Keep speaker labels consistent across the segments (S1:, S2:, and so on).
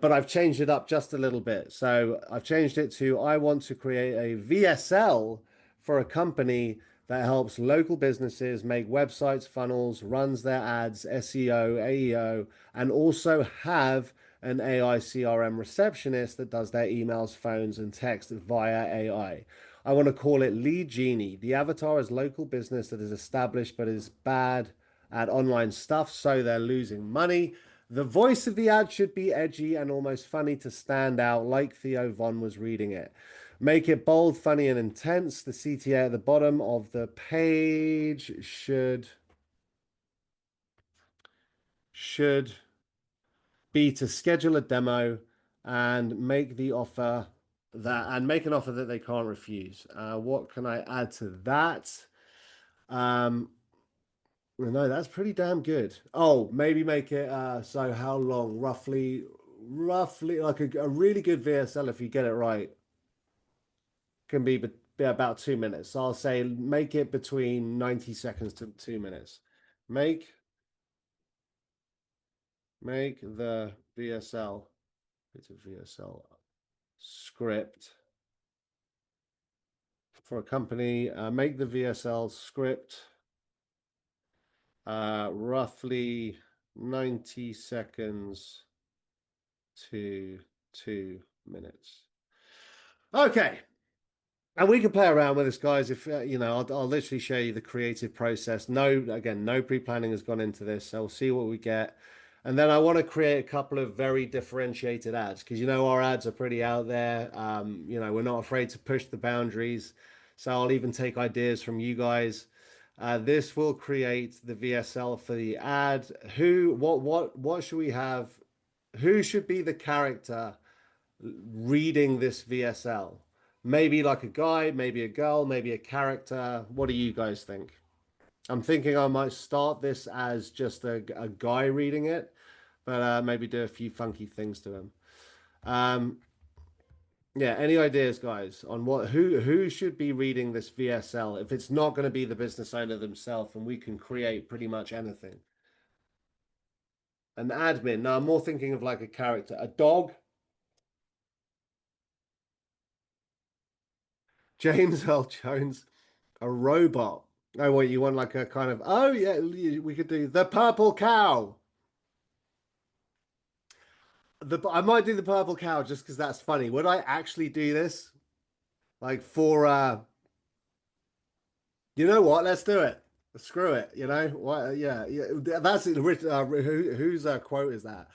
S1: but I've changed it up just a little bit. So I've changed it to I want to create a VSL for a company that helps local businesses make websites, funnels, runs their ads, SEO, AEO, and also have an AI CRM receptionist that does their emails, phones, and text via AI. I want to call it Lead Genie. The avatar is local business that is established but is bad at online stuff, so they're losing money. The voice of the ad should be edgy and almost funny to stand out, like Theo Von was reading it. Make it bold, funny, and intense. The CTA at the bottom of the page should be to schedule a demo and make an offer that they can't refuse. What can I add to that? Um, no, that's pretty damn good. Oh, maybe make it so how long? Roughly like a really good VSL if you get it right can be about 2 minutes. So I'll say make it between 90 seconds to 2 minutes. Make make the VSL it's a VSL script for a company. Make the VSL script roughly 90 seconds to 2 minutes. Okay. And we can play around with this, guys. If I'll literally show you the creative process. No, again, no pre-planning has gone into this, so we'll see what we get. And then I want to create a couple of very differentiated ads because our ads are pretty out there. We're not afraid to push the boundaries. So I'll even take ideas from you guys. This will create the VSL for the ad. What should we have? Who should be the character reading this VSL? Maybe like a guy, maybe a girl, maybe a character. What do you guys think? I'm thinking I might start this as just a guy reading it, but maybe do a few funky things to him. Um, yeah, any ideas, guys, on who should be reading this VSL if it's not going to be the business owner themselves and we can create pretty much anything? An admin. Now I'm more thinking of like a character, a dog. James Earl Jones. A robot. Oh, what you want like a kind of, oh yeah, we could do the purple cow. I might do the purple cow just because that's funny. Would I actually do this? Like for you know what? Let's do it. Screw it. What? Yeah, yeah. That's it. Whose quote is that?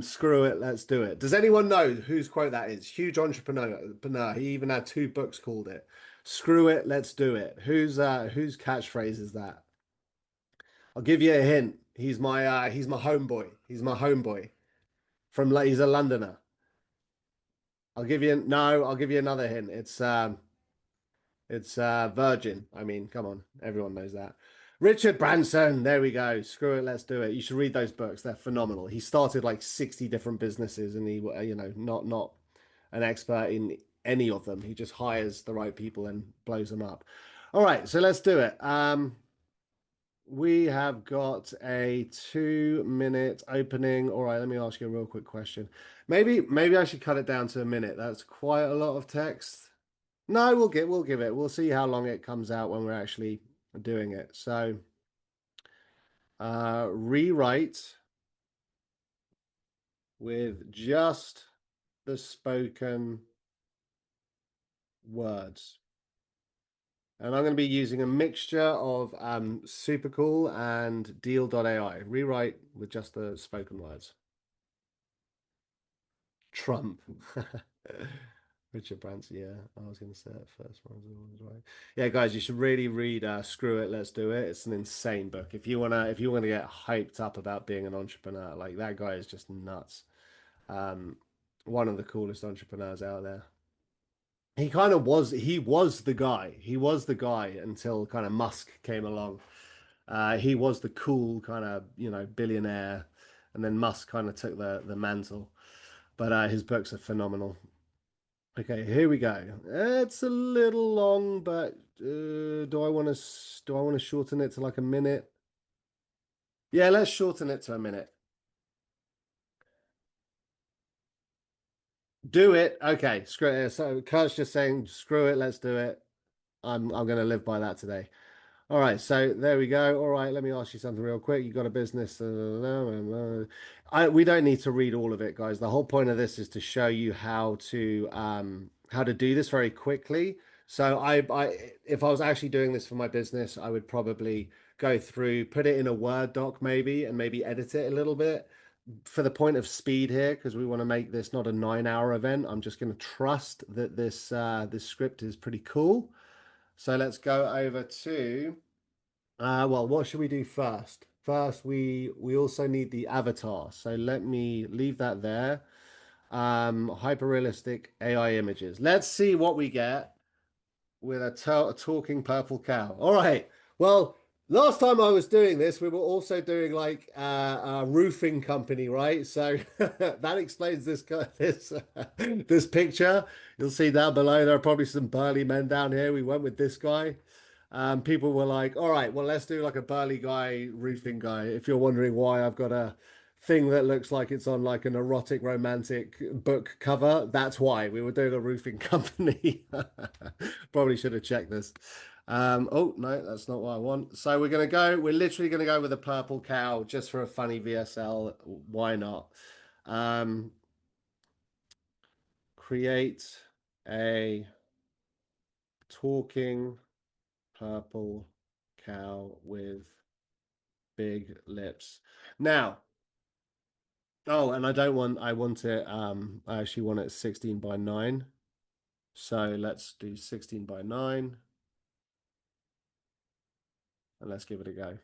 S1: Screw it. Let's do it. Does anyone know whose quote that is? Huge entrepreneur. He even had two books called it. Screw it. Let's do it. Whose catchphrase is that? I'll give you a hint. He's my homeboy. He's my homeboy he's a Londoner. I'll give you another hint. It's Virgin. I mean, come on, everyone knows that. Richard Branson. There we go. Screw it, let's do it. You should read those books. They're phenomenal. He started like 60 different businesses, and not an expert in any of them. He just hires the right people and blows them up. All right, so let's do it. We have got a 2 minute opening. All right, let me ask you a real quick question. Maybe I should cut it down to a minute. That's quite a lot of text. No, we'll give it. We'll see how long it comes out when we're actually doing it. So, rewrite with just the spoken words. And I'm going to be using a mixture of SuperCool and Deal.ai. Rewrite with just the spoken words. Trump. Richard Branson, yeah. I was going to say that first one was right. Yeah, guys, you should really read Screw It, Let's Do It. It's an insane book. If you want to get hyped up about being an entrepreneur, like that guy is just nuts. Um, one of the coolest entrepreneurs out there. He was the guy. He was the guy until kind of Musk came along. He was the cool kind of, billionaire, and then Musk kind of took the mantle. But his books are phenomenal. Okay, here we go. It's a little long, but do I want to shorten it to like a minute? Yeah, let's shorten it to a minute. Do it. Okay, screw it. So Kurt's just saying, screw it, let's do it. I'm gonna live by that today. All right, so there we go. All right, let me ask you something real quick. You got a business? We don't need to read all of it, guys. The whole point of this is to show you how to do this very quickly. So if I was actually doing this for my business, I would probably go through, put it in a Word doc maybe, and maybe edit it a little bit for the point of speed here, because we want to make this not a 9 hour event. I'm just going to trust that this script is pretty cool. So let's go over to well, what should we do first? First, we also need the avatar. So let me leave that there. Hyper realistic AI images. Let's see what we get with a talking purple cow. All right. Well, last time I was doing this, we were also doing like a roofing company, right? So that explains this picture. You'll see down below there are probably some burly men down here. We went with this guy. People were like, "All right, well, let's do like a burly guy, roofing guy." If you're wondering why I've got a thing that looks like it's on like an erotic romantic book cover, that's why we were doing a roofing company. Probably should have checked this. Oh no, that's not what I want. So we're literally gonna go with a purple cow just for a funny VSL. Why not? Um, create a talking purple cow with big lips. Now, oh, and I want it, I actually want it 16 by 9. So let's do 16 by 9 and let's give it a go.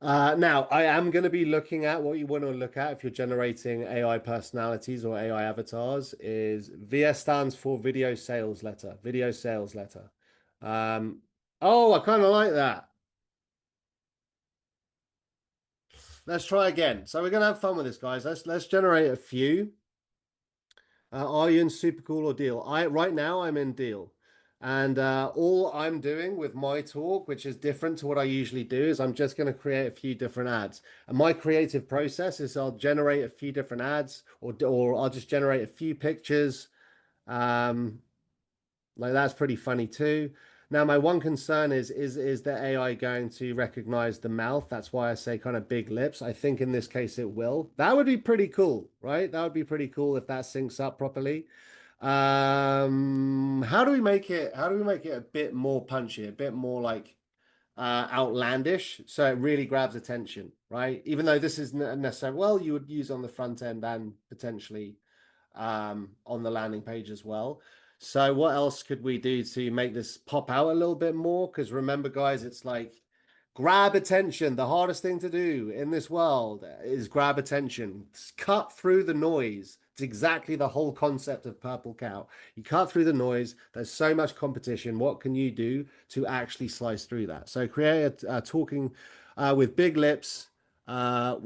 S1: Now, I am going to be looking at what you want to look at if you're generating AI personalities or AI avatars is VS stands for video sales letter, video sales letter. Um, oh, I kind of like that. Let's try again. So we're going to have fun with this, guys. Let's generate a few. Are you in SuperCool or Deal? I right now I'm in Deal. And all I'm doing with my talk, which is different to what I usually do, is I'm just going to create a few different ads. And my creative process is I'll generate a few different ads, or I'll just generate a few pictures. Um, like that's pretty funny too. Now, my one concern is the AI going to recognize the mouth? That's why I say kind of big lips. I think in this case it will. That would be pretty cool, right? That would be pretty cool if that syncs up properly. How do we make it? How do we make it a bit more punchy, a bit more like outlandish, so it really grabs attention, right? Even though this isn't necessarily well, you would use on the front end and potentially on the landing page as well. So what else could we do to make this pop out a little bit more? Because remember, guys, it's like grab attention. The hardest thing to do in this world is grab attention. Cut through the noise. It's exactly the whole concept of Purple Cow. You cut through the noise. There's so much competition. What can you do to actually slice through that? So create a talking with big lips, at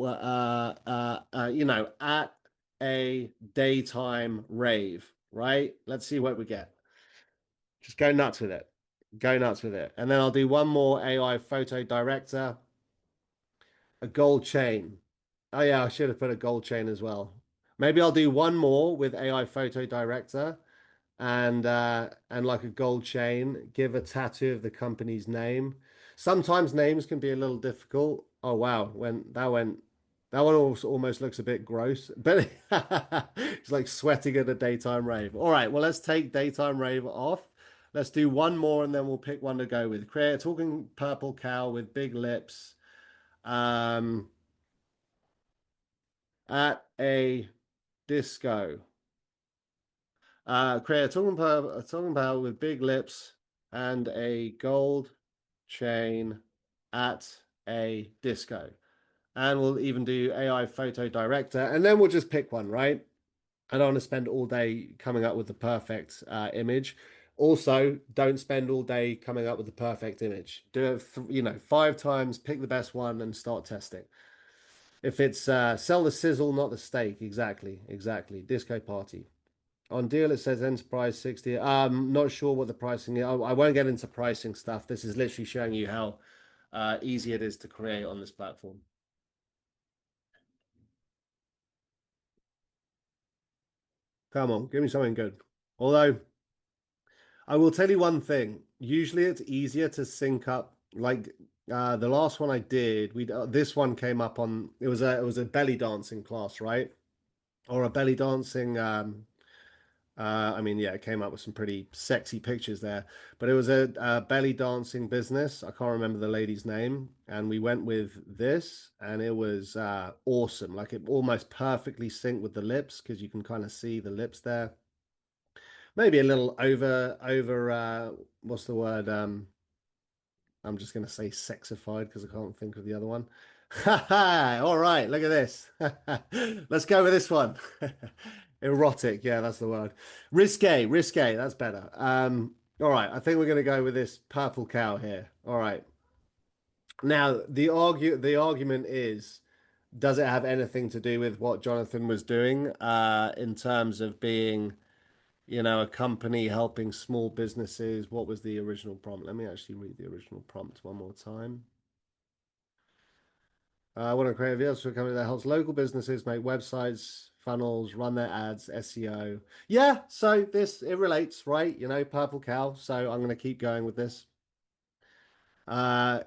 S1: a daytime rave, right? Let's see what we get. Just go nuts with it. Go nuts with it. And then I'll do one more AI photo director, a gold chain. Oh yeah, I should have put a gold chain as well. Maybe I'll do one more with AI photo director and like a gold chain, give a tattoo of the company's name. Sometimes names can be a little difficult. Oh wow, that one almost looks a bit gross, but it's like sweating at a daytime rave. All right, well let's take daytime rave off. Let's do one more and then we'll pick one to go with. Create a talking purple cow with big lips um at a disco. Create a talking pal with big lips and a gold chain at a disco. And we'll even do AI photo director, and then we'll just pick one, right? I don't want to spend all day coming up with the perfect image. Also, don't spend all day coming up with the perfect image. Do it, 5 times, pick the best one, and start testing. If it's sell the sizzle, not the steak, exactly, exactly. Disco party. On deal, it says Enterprise 60. I'm not sure what the pricing is. I won't get into pricing stuff. This is literally showing you how easy it is to create on this platform. Come on, give me something good. Although I will tell you one thing. Usually it's easier to sync up. Like the last one I did, we this one came up on it was a belly dancing class, right? Or a belly dancing I mean, yeah, it came up with some pretty sexy pictures there, but it was a belly dancing business. I can't remember the lady's name, and we went with this, and it was awesome. Like it almost perfectly synced with the lips because you can kind of see the lips there. Maybe a little over what's the word? I'm just gonna say sexified because I can't think of the other one. Ha ha! All right, look at this. Let's go with this one. Erotic, yeah, that's the word. Risque, that's better. All right, I think we're gonna go with this purple cow here. All right. Now, the argument is, does it have anything to do with what Jonathan was doing, in terms of being, a company helping small businesses? What was the original prompt? Let me actually read the original prompt one more time. I want to create a VSL company that helps local businesses make websites, funnels, run their ads, SEO. Yeah, so this it relates, right? Purple cow. So I'm going to keep going with this. Uh,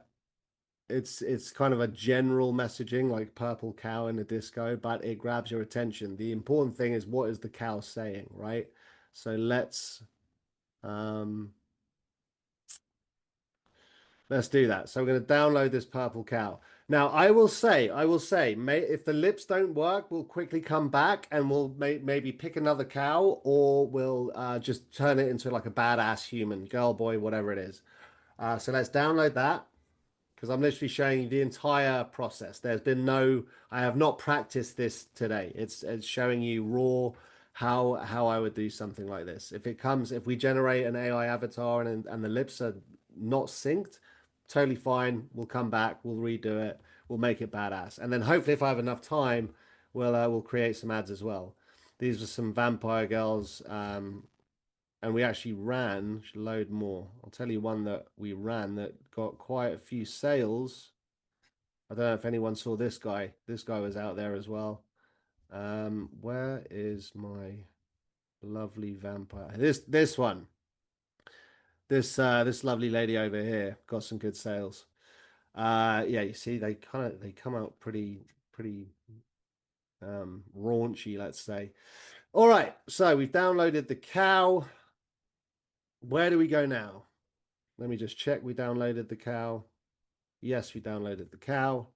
S1: it's kind of a general messaging like purple cow in a disco, but it grabs your attention. The important thing is what is the cow saying, right? So um let's do that. So we're going to download this purple cow. Now, if the lips don't work, we'll quickly come back and we'll maybe pick another cow, or we'll just turn it into like a badass human, girl, boy, whatever it is. So let's download that because I'm literally showing you the entire process. I have not practiced this today. It's showing you raw how I would do something like this. If we generate an AI avatar and the lips are not synced, totally fine. We'll come back, we'll redo it, we'll make it badass, and then hopefully, if I have enough time, we'll create some ads as well. These were some vampire girls, and we actually ran, should load more. I'll tell you one that we ran that got quite a few sales. I don't know if anyone saw this guy. This guy was out there as well. Where is my lovely vampire? This one. This lovely lady over here got some good sales. Yeah, you see they come out pretty raunchy, let's say. All right, so we've downloaded the cow. Where do we go now? Let me just check we downloaded the cow. Yes, we downloaded the cow.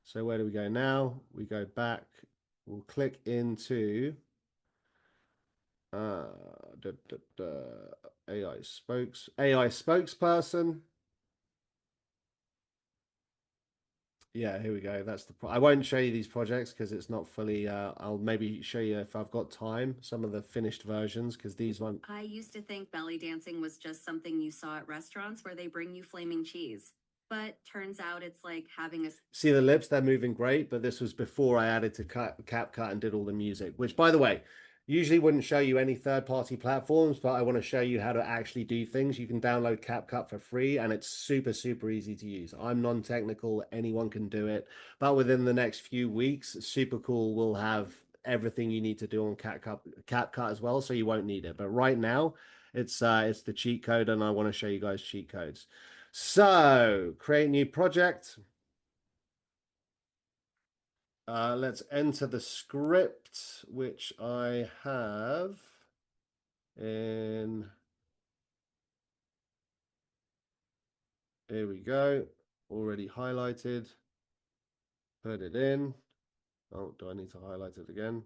S1: So where do we go now? We go back. We'll click into uh, da, da, da, AI spokesperson. Yeah, here we go. I won't show you these projects because it's not fully. I'll maybe show you if I've got time some of the finished versions because these ones.
S2: I used to think belly dancing was just something you saw at restaurants where they bring you flaming cheese. But turns out it's like having a
S1: See the lips, they're moving great, but this was before I added to CapCut and did all the music, which, by the way, usually wouldn't show you any third-party platforms, but I want to show you how to actually do things. You can download CapCut for free, and it's super, super easy to use. I'm non-technical, anyone can do it, but within the next few weeks, SuperCool will have everything you need to do on CapCut as well, so you won't need it. But right now, it's the cheat code, and I want to show you guys cheat codes. So, create new project. Let's enter the script, which I have in. Here we go. Already highlighted. Put it in. Oh, do I need to highlight it again?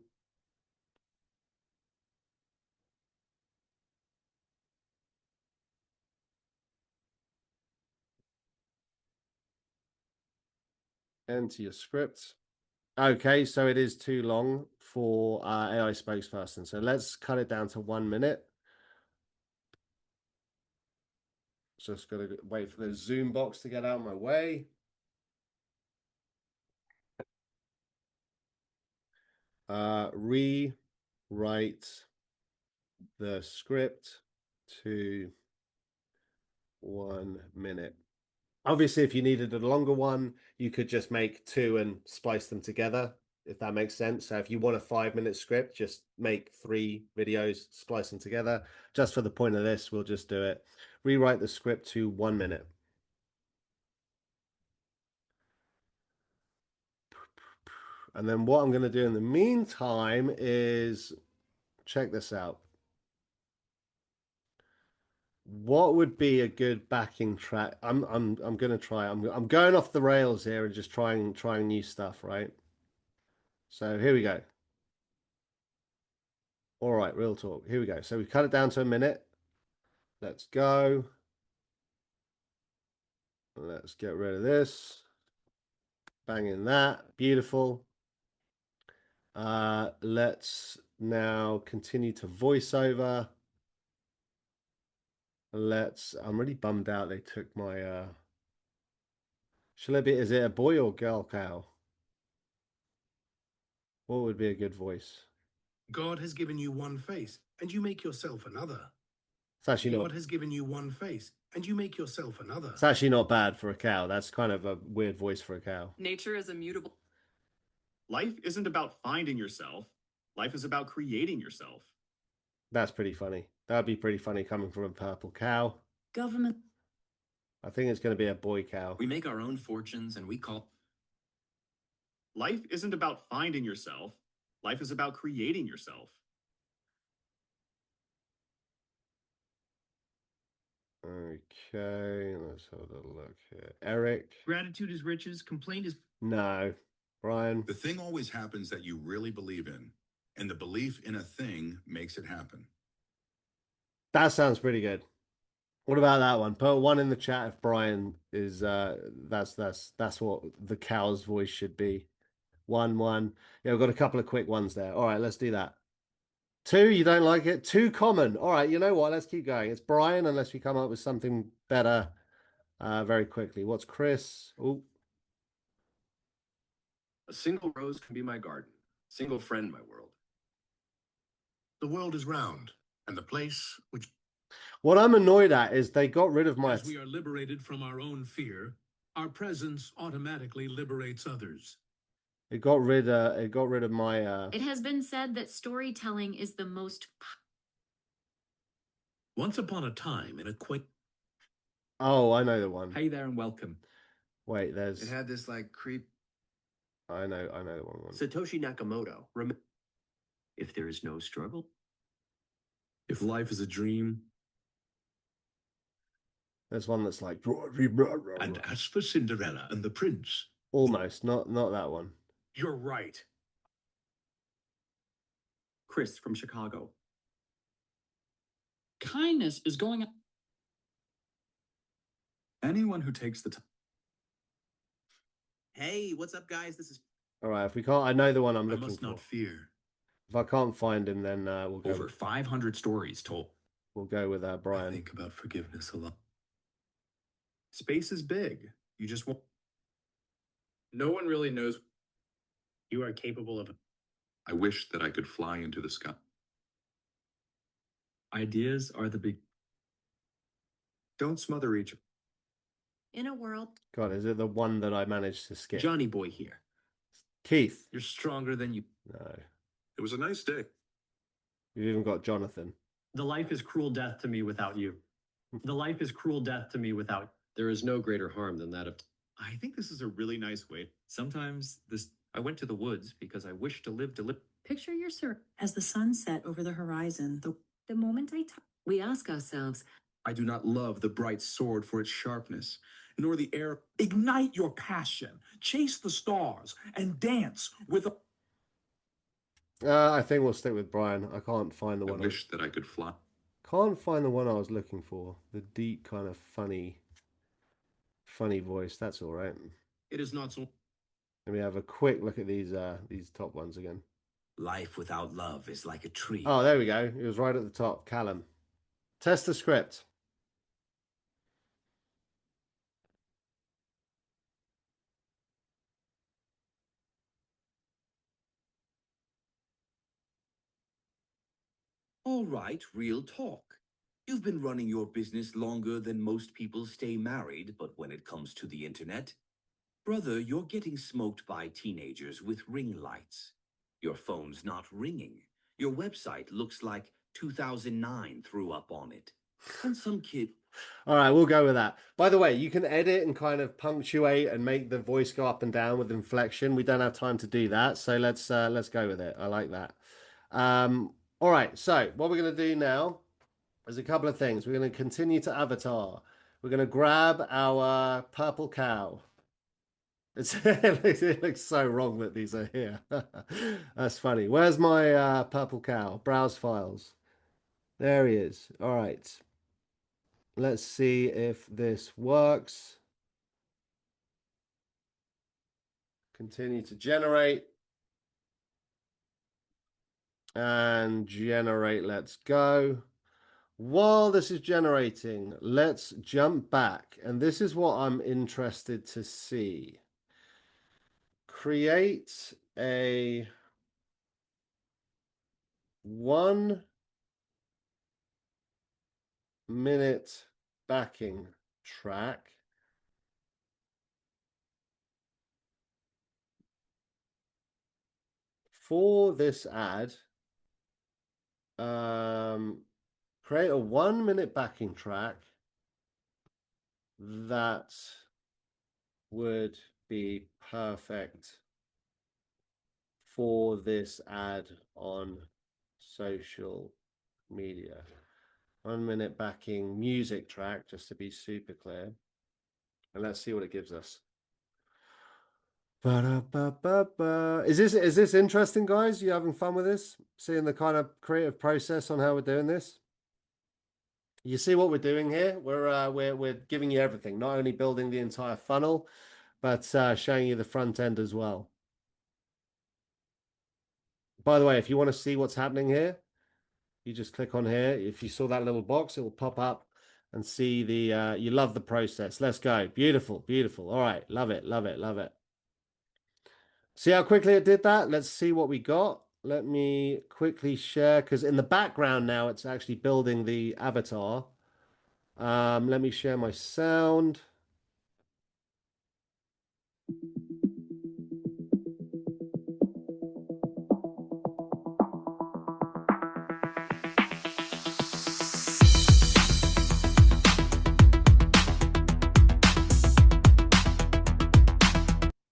S1: Enter your script. Okay, so it is too long for AI spokesperson. So let's cut it down to 1 minute. Just got to wait for the Zoom box to get out of my way. Rewrite the script to 1 minute. Obviously, if you needed a longer one, you could just make two and splice them together. if that makes sense. So if you want a 5-minute script, just make 3 videos, splice them together. Just for the point of this, we'll just do it. Rewrite the script to 1 minute. And then what I'm going to do in the meantime is check this out. What would be a good backing track? I'm going to try. I'm going off the rails here and just trying new stuff, right? So here we go. All right, real talk. Here we go. So we cut it down to a minute. Let's go. Let's get rid of this. Bang in that. Beautiful. Let's now continue to voiceover. I'm really bummed out they took my shall it be, is it a boy or girl cow? What would be a good voice?
S3: God has given you one face, and you make yourself another.
S1: It's actually not.
S3: God has given you one face, and you make yourself another.
S1: It's actually not bad for a cow. That's kind of a weird voice for a cow.
S4: Nature is immutable.
S5: Life isn't about finding yourself. Life is about creating yourself.
S1: That's pretty funny. That'd be pretty funny coming from a purple cow.
S4: Government.
S1: I think it's going to be a boy cow.
S4: We make our own fortunes and we call.
S5: Life isn't about finding yourself. Life is about creating yourself.
S1: Okay, let's have a look here. Eric.
S3: Gratitude is riches, complaint is...
S1: No. Brian.
S6: The thing always happens that you really believe in, and the belief in a thing makes it happen.
S1: That sounds pretty good. What about that one? Put 1 in the chat if Brian is that's what the cow's voice should be. 1. Yeah, we've got a couple of quick ones there. All right, let's do that. 2, you don't like it? Too common. All right, you know what? Let's keep going. It's Brian, unless we come up with something better very quickly. What's Chris? Oh.
S7: A single rose can be my garden, single friend my world.
S3: The world is round, and the place which...
S1: What I'm annoyed at is they got rid of my...
S3: As we are liberated from our own fear, our presence automatically liberates others.
S1: It got rid of my...
S8: It has been said that storytelling is the most...
S3: Once upon a time in a quick...
S1: Oh, I know the one.
S9: Hey there and welcome.
S1: Wait, there's...
S7: It had this like creep.
S1: I know the one.
S7: Satoshi Nakamoto. If there is no struggle.
S3: If life is a dream.
S1: There's one that's like...
S3: And as for Cinderella and the prince...
S1: Almost, not that one.
S3: You're right.
S7: Chris from Chicago.
S9: Kindness is going...
S5: Anyone who takes the time.
S7: Hey, what's up, guys? This is...
S1: All right, if we can't... I know the one I'm
S3: I
S1: looking
S3: must
S1: for.
S3: not fear.
S1: If I can't find him, then we'll go...
S4: Over 500 stories told.
S1: We'll go with Brian.
S3: I think about forgiveness a lot.
S5: Space is big. You just want...
S7: No one really knows.
S3: You are capable of...
S6: I wish that I could fly into the sky.
S9: Ideas are the big...
S7: Don't smother each...
S2: In a world.
S1: God, is it the one that I managed to skip?
S7: Johnny boy here.
S1: Keith.
S7: You're stronger than you...
S1: No.
S6: It was a nice day.
S1: You've even got Jonathan.
S10: The life is cruel death to me without you. The life is cruel death to me without...
S7: There is no greater harm than that of...
S5: I think this is a really nice way.
S4: Sometimes this. I went to the woods because I wished to live to live.
S11: Picture your sir as the sun set over the horizon. The moment we ask ourselves,
S3: I do not love the bright sword for its sharpness, nor the air. Ignite your passion, chase the stars, and dance with a...
S1: I think we'll stick with Brian. I can't find the one.
S6: I wish that I could fly.
S1: Can't find the one I was looking for. The deep kind of funny voice. That's all right.
S3: It is not so...
S1: Let me have a quick look at these top ones again.
S3: Life without love is like a tree.
S1: Oh, there we go. It was right at the top. Callum. Test the script.
S12: All right, real talk. You've been running your business longer than most people stay married, but when it comes to the internet, Brother, you're getting smoked by teenagers with ring lights. Your phone's not ringing. Your website looks like 2009 threw up on it. And some kid.
S1: All right, we'll go with that. By the way, you can edit and kind of punctuate and make the voice go up and down with inflection. We don't have time to do that, so let's go with it. I like that. All right, so what we're going to do now is a couple of things. We're going to continue to avatar. We're going to grab our purple cow. It looks so wrong that these are here. That's funny. Where's my purple cow? Browse files. There he is. All right. Let's see if this works. Continue to generate. And generate. Let's go. While this is generating, let's jump back. And this is what I'm interested to see. Create a 1-minute backing track for this ad. Create a 1-minute backing track that would be perfect for this ad on social media. 1-minute backing music track, just to be super clear. And let's see what it gives us. Is this interesting, guys? You having fun with this? Seeing the kind of creative process on how we're doing this? You see what we're doing here? We're giving you everything, not only building the entire funnel, but showing you the front end as well. By the way, if you want to see what's happening here, you just click on here. If you saw that little box, it will pop up and see the, you love the process. Let's go. Beautiful, beautiful. All right. Love it, love it, love it. See how quickly it did that? Let's see what we got. Let me quickly share, because in the background now, it's actually building the avatar. Let me share my sound.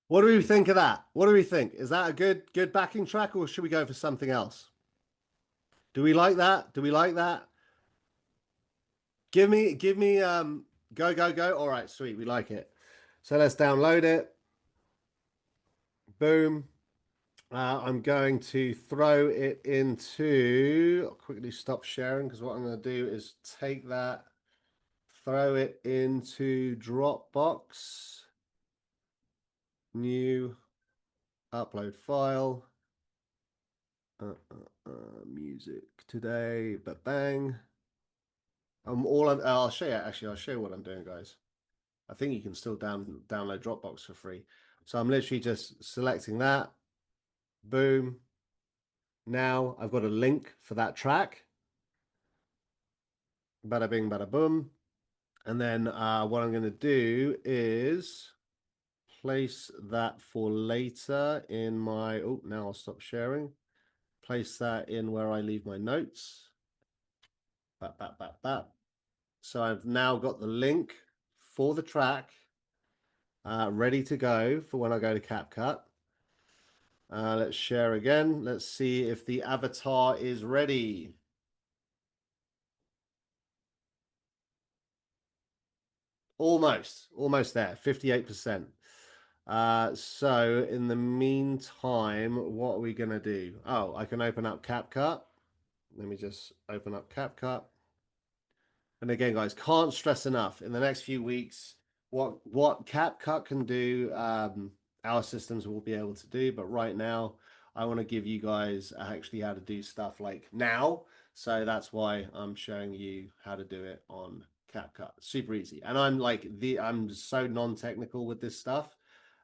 S1: What do we think of that? What do we think? Is that a good backing track, or should we go for something else? Do we like that? Do we like that? Give me go. All right, sweet. We like it. So let's download it. Boom. I'm going to throw it into, I'll quickly stop sharing, because what I'm going to do is take that, throw it into Dropbox. New upload file. Music today, but bang. I'll show you. Actually, I'll show you what I'm doing, guys. I think you can still download Dropbox for free. So I'm literally just selecting that. Boom. Now I've got a link for that track. Bada bing, bada boom. And then what I'm going to do is place that for later in my, oh, now I'll stop sharing. Place that in where I leave my notes. So I've now got the link for the track ready to go for when I go to CapCut. Let's share again. Let's see if the avatar is ready. Almost there, 58%. So in the meantime, what are we going to do? Oh, I can open up CapCut. Let me just open up CapCut. And again, guys, can't stress enough, in the next few weeks, what CapCut can do, our systems will be able to do. But right now, I want to give you guys actually how to do stuff like now. So that's why I'm showing you how to do it on CapCut. Super easy. And I'm so non-technical with this stuff.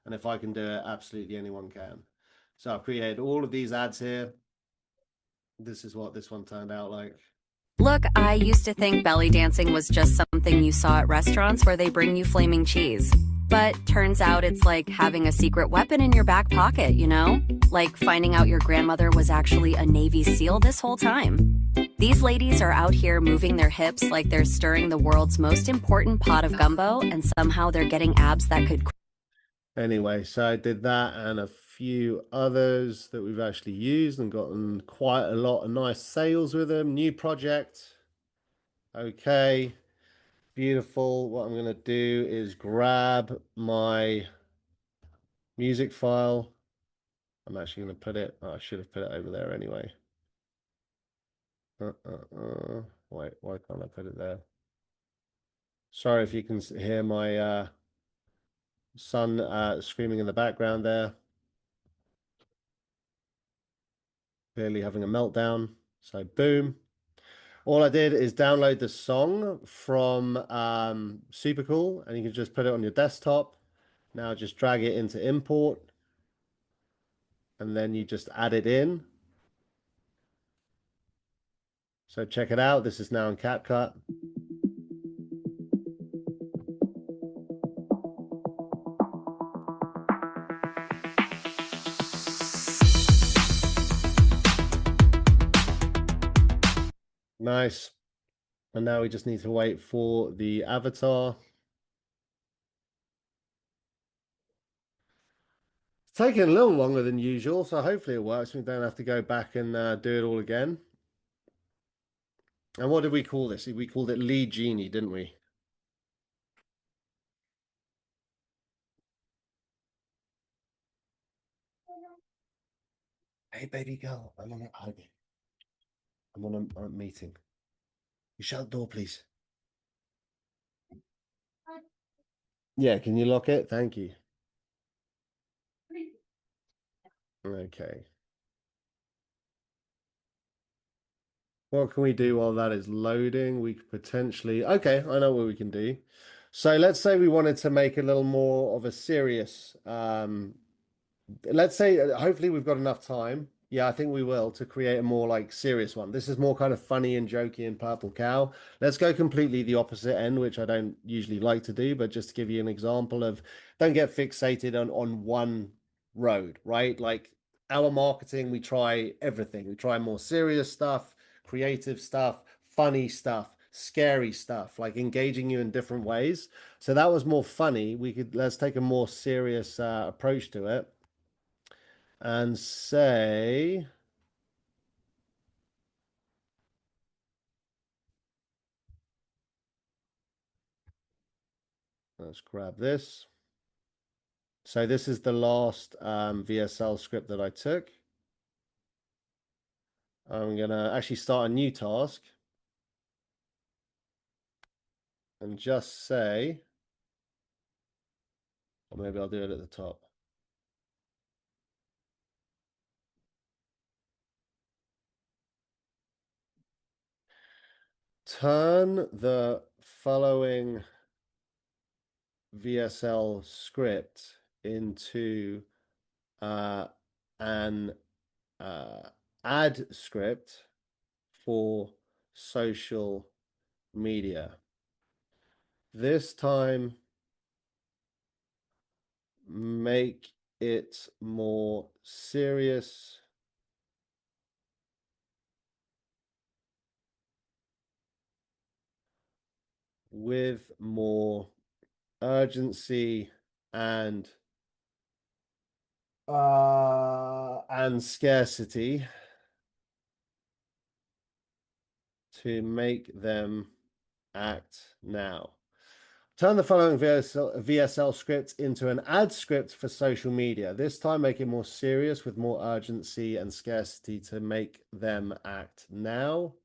S1: And if I can do it, absolutely anyone can. So I've created all of these ads here. This is what this one turned out like.
S2: Look, I used to think belly dancing was just something you saw at restaurants where they bring you flaming cheese. But turns out it's like having a secret weapon in your back pocket, you know? Like finding out your grandmother was actually a Navy SEAL this whole time. These ladies are out here moving their hips like they're stirring the world's most important pot of gumbo, and somehow they're getting abs that could...
S1: Anyway, so I did that and a few others that we've actually used and gotten quite a lot of nice sales with them. New project. Okay, beautiful. What I'm going to do is grab my music file. I'm actually going to put it, oh, I should have put it over there anyway. Wait, why can't I put it there? Sorry if you can hear my son screaming in the background there. Clearly having a meltdown. So boom. All I did is download the song from SuperCool, and you can just put it on your desktop. Now just drag it into import, and then you just add it in. So check it out. This is now in CapCut. Nice. And now we just need to wait for the avatar. It's taking a little longer than usual, so hopefully it works. We don't have to go back and do it all again. And what did we call this? We called it Lead Genie, didn't we? Hey, baby girl, I'm on a meeting. You shut the door, please. Yeah, can you lock it? Thank you. Okay. What can we do while that is loading? We could potentially... Okay, I know what we can do. So let's say we wanted to make a little more of a serious... let's say, hopefully we've got enough time. Yeah, I think we will, to create a more like serious one. This is more kind of funny and jokey and purple cow. Let's go completely the opposite end, which I don't usually like to do, but just to give you an example of, don't get fixated on one road, right? Like our marketing, we try everything. We try more serious stuff, creative stuff, funny stuff, scary stuff, like engaging you in different ways. So that was more funny. Let's take a more serious approach to it. And say, let's grab this. So this is the last VSL script that I took. I'm going to actually start a new task and just say, or maybe I'll do it at the top. Turn the following VSL script into an ad script for social media. This time, make it more serious with more urgency and scarcity to make them act now. Turn the following VSL script into an ad script for social media. This time, make it more serious with more urgency and scarcity to make them act now.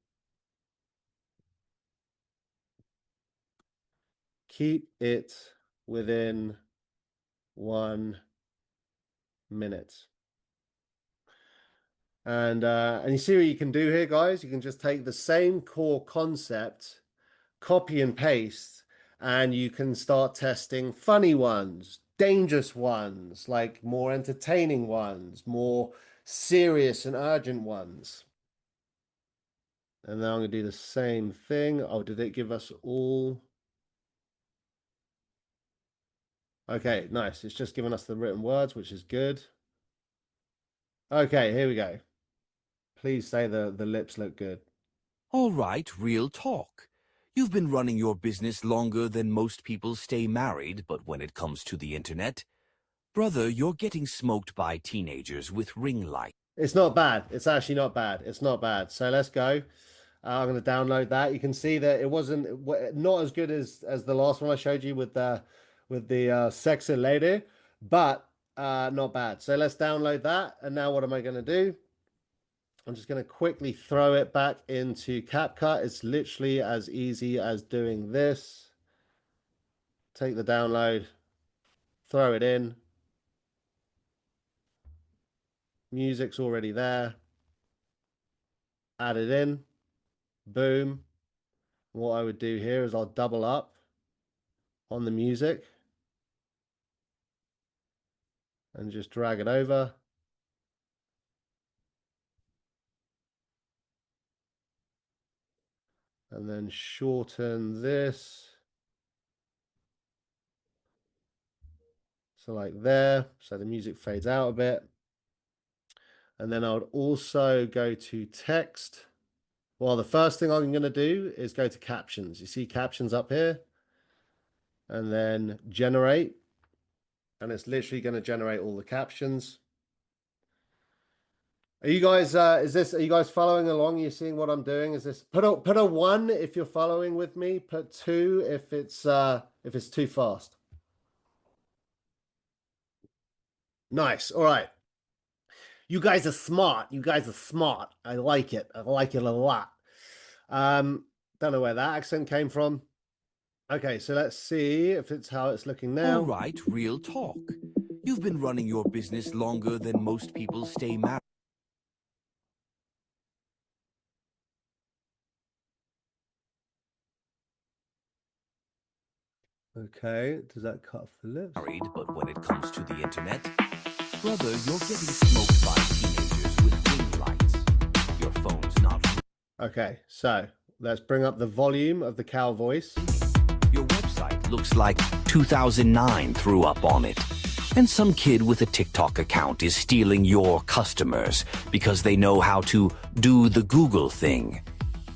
S1: Keep it within 1 minute. And you see what you can do here, guys? You can just take the same core concept, copy and paste, and you can start testing funny ones, dangerous ones, like more entertaining ones, more serious and urgent ones. And now I'm going to do the same thing. Oh, did it give us all? Okay, nice. It's just given us the written words, which is good. Okay, here we go. Please say the lips look good.
S12: All right, real talk. You've been running your business longer than most people stay married, but when it comes to the internet, brother, you're getting smoked by teenagers with ring light.
S1: It's not bad. It's actually not bad. It's not bad. So let's go. I'm going to download that. You can see that it wasn't not as good as the last one I showed you with the sexy lady, but not bad. So let's download that. And now what am I going to do? I'm just going to quickly throw it back into CapCut. It's literally as easy as doing this. Take the download, throw it in. Music's already there. Add it in. Boom. What I would do here is I'll double up on the music and just drag it over. And then shorten this. So like there, so the music fades out a bit. And then I would also go to text. Well, the first thing I'm going to do is go to captions. You see captions up here? And then generate. And it's literally going to generate all the captions. Are you guys are you guys following along? Are you seeing what I'm doing? Is this put a 1 if you're following with me, put 2 if it's too fast. Nice. All right. You guys are smart. You guys are smart. I like it. I like it a lot. Don't know where that accent came from. Okay, so let's see if it's how it's looking now.
S12: All right, real talk. You've been running your business longer than most people stay married.
S1: Okay, does that cut off the lips?
S12: But when it comes to the internet, brother, you're getting smoked by teenagers with ring lights. Your phone's not.
S1: Okay, so let's bring up the volume of the cow voice.
S12: Your website looks like 2009 threw up on it. And some kid with a TikTok account is stealing your customers because they know how to do the Google thing.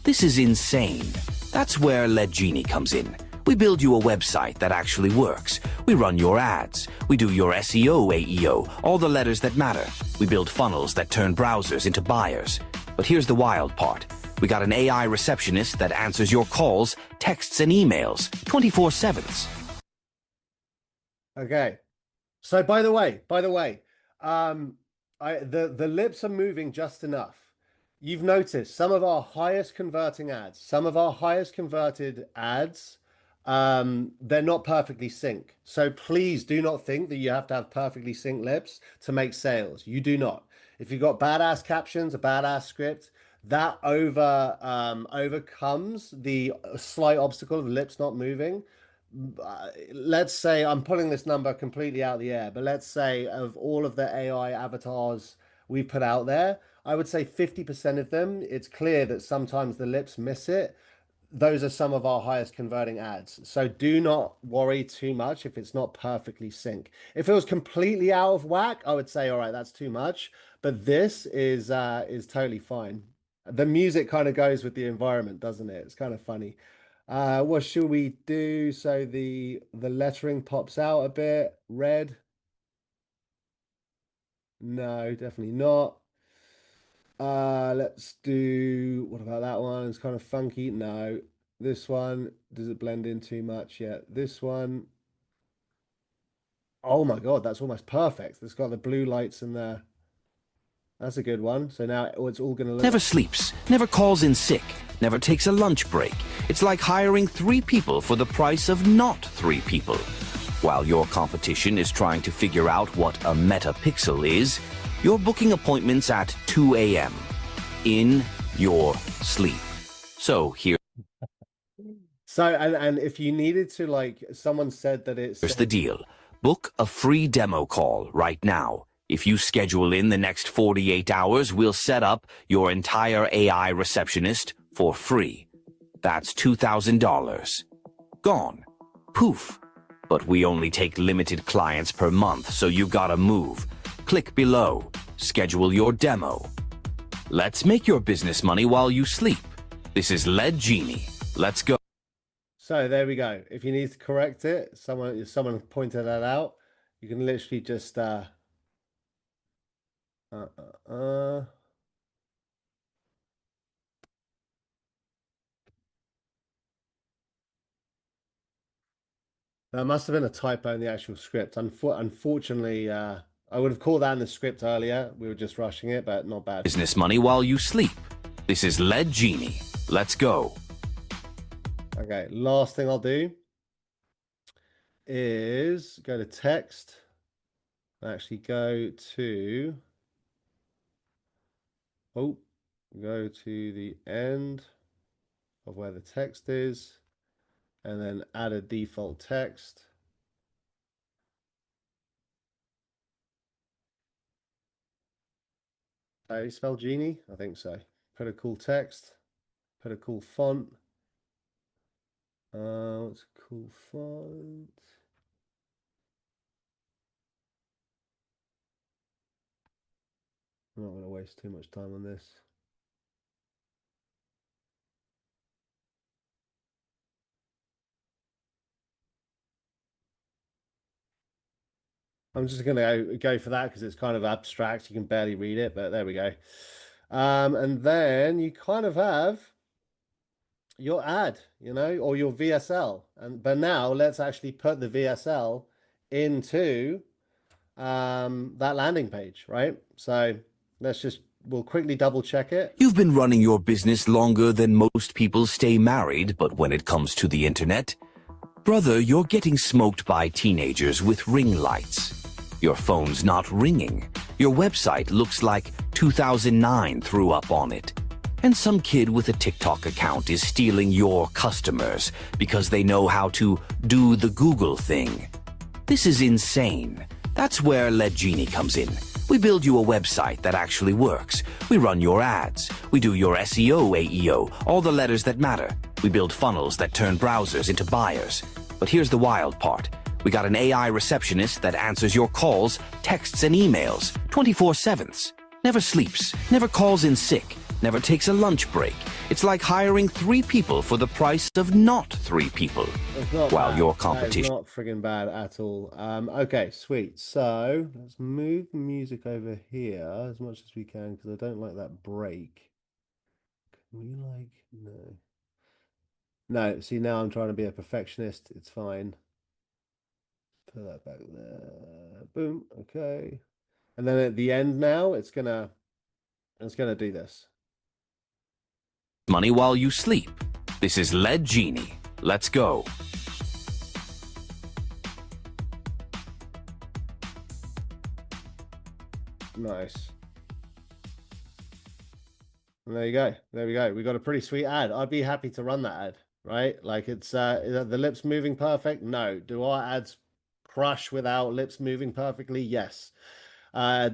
S12: This is insane. That's where Let Genie comes in. We build you a website that actually works. We run your ads. We do your SEO, AEO, all the letters that matter. We build funnels that turn browsers into buyers. But here's the wild part. We got an AI receptionist that answers your calls, texts, and emails 24/7.
S1: Okay. So by the way, the lips are moving just enough. You've noticed some of our highest converting ads, some of our highest converted ads, they're not perfectly synced. So please do not think that you have to have perfectly synced lips to make sales. You do not. If you've got badass captions, a badass script, that overcomes the slight obstacle of the lips not moving. Let's say I'm pulling this number completely out of the air, but let's say of all of the AI avatars we put out there, I would say 50% of them, it's clear that sometimes the lips miss it. Those are some of our highest converting ads. So do not worry too much if it's not perfectly synced. If it was completely out of whack, I would say, all right, that's too much. But this is totally fine. The music kind of goes with the environment, doesn't it? It's kind of funny. What should we do? So the lettering pops out a bit. Red. No, definitely not. Let's do, what about that one? It's kind of funky. No. This one, does it blend in too much? Yeah. This one. Oh my God, that's almost perfect. It's got the blue lights in there. That's a good one. So now it's all going to look.
S12: Never sleeps, never calls in sick, never takes a lunch break. It's like hiring 3 people for the price of not 3 people. While your competition is trying to figure out what a metapixel is, you're booking appointments at 2 a.m. in your sleep. So here.
S1: So, and if you needed to, like, someone said that it's.
S12: Here's the deal. Book a free demo call right now. If you schedule in the next 48 hours, we'll set up your entire AI receptionist for free. That's $2,000. Gone. Poof. But we only take limited clients per month, so you gotta move. Click below. Schedule your demo. Let's make your business money while you sleep. This is Lead Genie. Let's go.
S1: So there we go. If you need to correct it, someone pointed that out. You can literally just There must have been a typo in the actual script. Unfortunately, I would have called that in the script earlier. We were just rushing it, but not bad.
S12: Business money while you sleep. This is Lead Genie. Let's go.
S1: Okay, last thing I'll do is go to text. Actually go to go to the end of where the text is, and then add a default text. How do you spell genie? I think so. Put a cool text. Put a cool font. What's a cool font? I'm not going to waste too much time on this. I'm just going to go for that because it's kind of abstract. You can barely read it, but there we go. And then you kind of have your ad, you know, or your VSL. But now let's actually put the VSL into that landing page, right? So we'll quickly double check it.
S12: You've been running your business longer than most people stay married, but when it comes to the internet, brother, you're getting smoked by teenagers with ring lights. Your phone's not ringing. Your website looks like 2009 threw up on it. And some kid with a TikTok account is stealing your customers because they know how to do the Google thing. This is insane. That's where Lead Genie comes in. We build you a website that actually works. We run your ads. We do your SEO, AEO, all the letters that matter. We build funnels that turn browsers into buyers. But here's the wild part. We got an AI receptionist that answers your calls, texts, and emails 24/7. Never sleeps, never calls in sick, never takes a lunch break. It's like hiring 3 people for the price of not 3 people. While
S1: Bad.
S12: your competition.
S1: That is not friggin' bad at all. Okay, sweet. So let's move the music over here as much as we can because I don't like that break. Can we no. No, see now I'm trying to be a perfectionist. It's fine. Put that back there. Boom. Okay. And then at the end now, it's gonna do this.
S12: Money while you sleep. This is Lead Genie. Let's go.
S1: Nice. And there you go. There we go. We got a pretty sweet ad. I'd be happy to run that ad, right? Like it's the lips moving perfect? No. Do our ads crush without lips moving perfectly? Yes.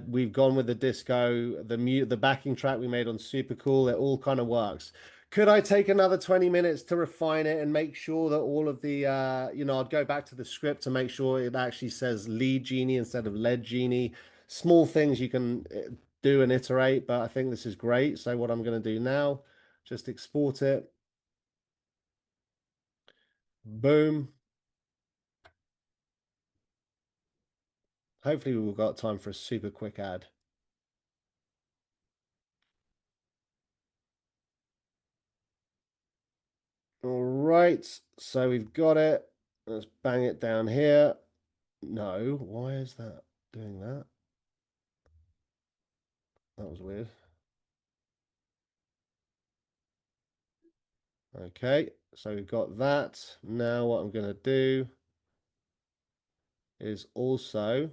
S1: We've gone with the disco, the backing track we made on SuperCool. It all kind of works. Could I take another 20 minutes to refine it and make sure that all of the, I'd go back to the script to make sure it actually says Lead Genie instead of Lead Genie. Small things you can do and iterate, but I think this is great. So what I'm going to do now, just export it. Boom. Hopefully we've got time for a super quick ad. All right, so we've got it. Let's bang it down here. No, why is that doing that? That was weird. Okay, so we've got that. Now what I'm going to do is also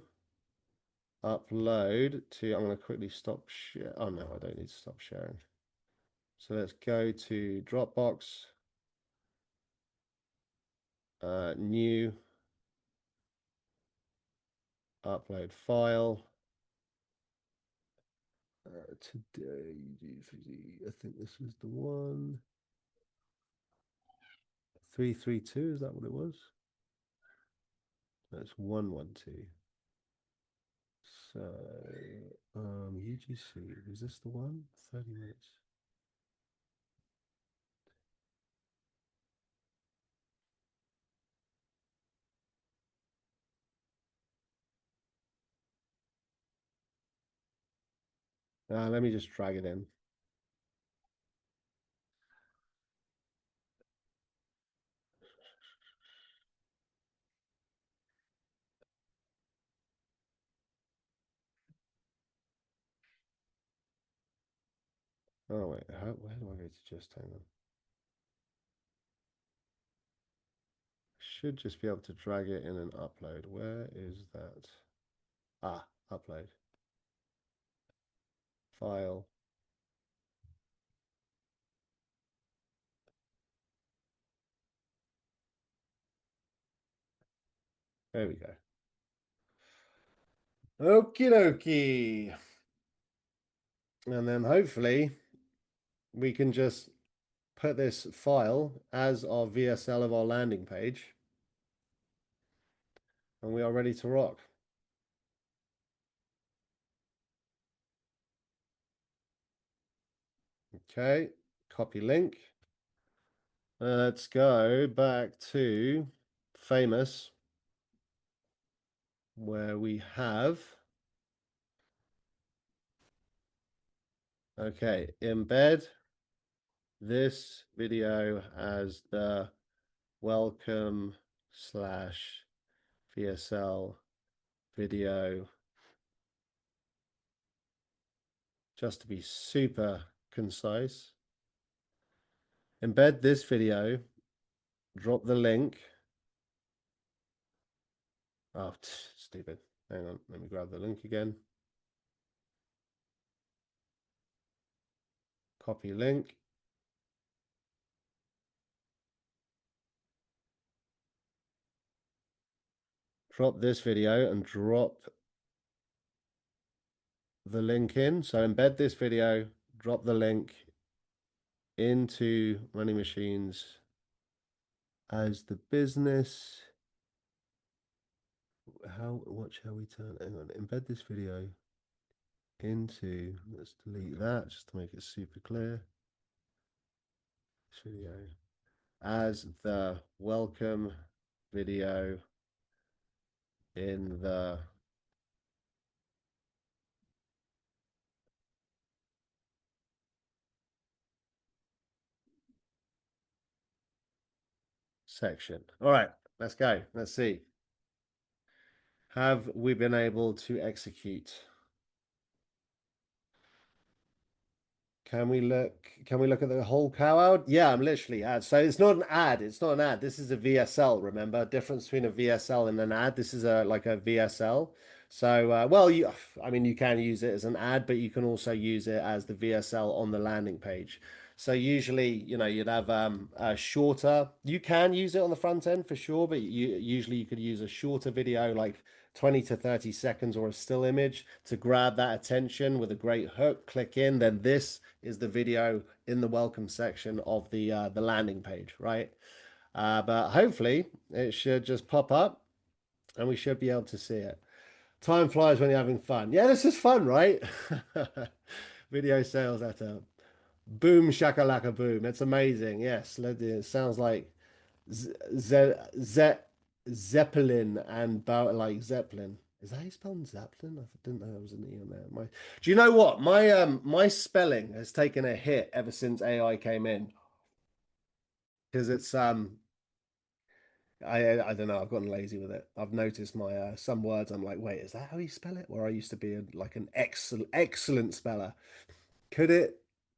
S1: upload to, I'm going to quickly stop share. Oh no, I don't need to stop sharing. So let's go to Dropbox, new, upload file. Today, I think this was the one. 332, is that what it was? That's 112. So, UGC, is this the one? 30 minutes. Let me just drag it in. Oh wait, where do I go to just hang on? Should just be able to drag it in and upload. Where is that? Ah, upload. File. There we go. Okie dokie. And then hopefully we can just put this file as our VSL of our landing page. And we are ready to rock. Okay, copy link. Let's go back to Famous, where we have, okay, embed this video as the welcome / VSL video, just to be super concise. Embed this video, drop the link. Oh, stupid. Hang on, let me grab the link again. Copy link. Drop this video and drop the link in. So embed this video, drop the link into Money Machines as the business. What shall we turn? Hang on, embed this video into, let's delete that just to make it super clear. This video as the welcome video in the section. All right, let's go. Let's see. Have we been able to execute? Can we look at the whole cow out? Yeah, I'm literally ad. So it's not an ad. It's not an ad. This is a VSL. Remember, difference between a VSL and an ad. This is like a VSL. So, well, I mean, you can use it as an ad, but you can also use it as the VSL on the landing page. So usually, you'd have a shorter. You can use it on the front end for sure, but usually you could use a shorter video, like 20 to 30 seconds, or a still image to grab that attention with a great hook. Click in, then this is the video in the welcome section of the landing page, right? But hopefully it should just pop up and we should be able to see it. Time flies when you're having fun. Yeah, this is fun, right? Video sales at a boom shakalaka boom. It's amazing. Yes, it sounds like Zeppelin and like Zeppelin. Is that how you spell Zeppelin? I didn't know there was an E on there. Do you know what? My spelling has taken a hit ever since AI came in. Because it's I don't know, I've gotten lazy with it. I've noticed my some words I'm like, wait, is that how you spell it? Where I used to be like an excellent speller. Could it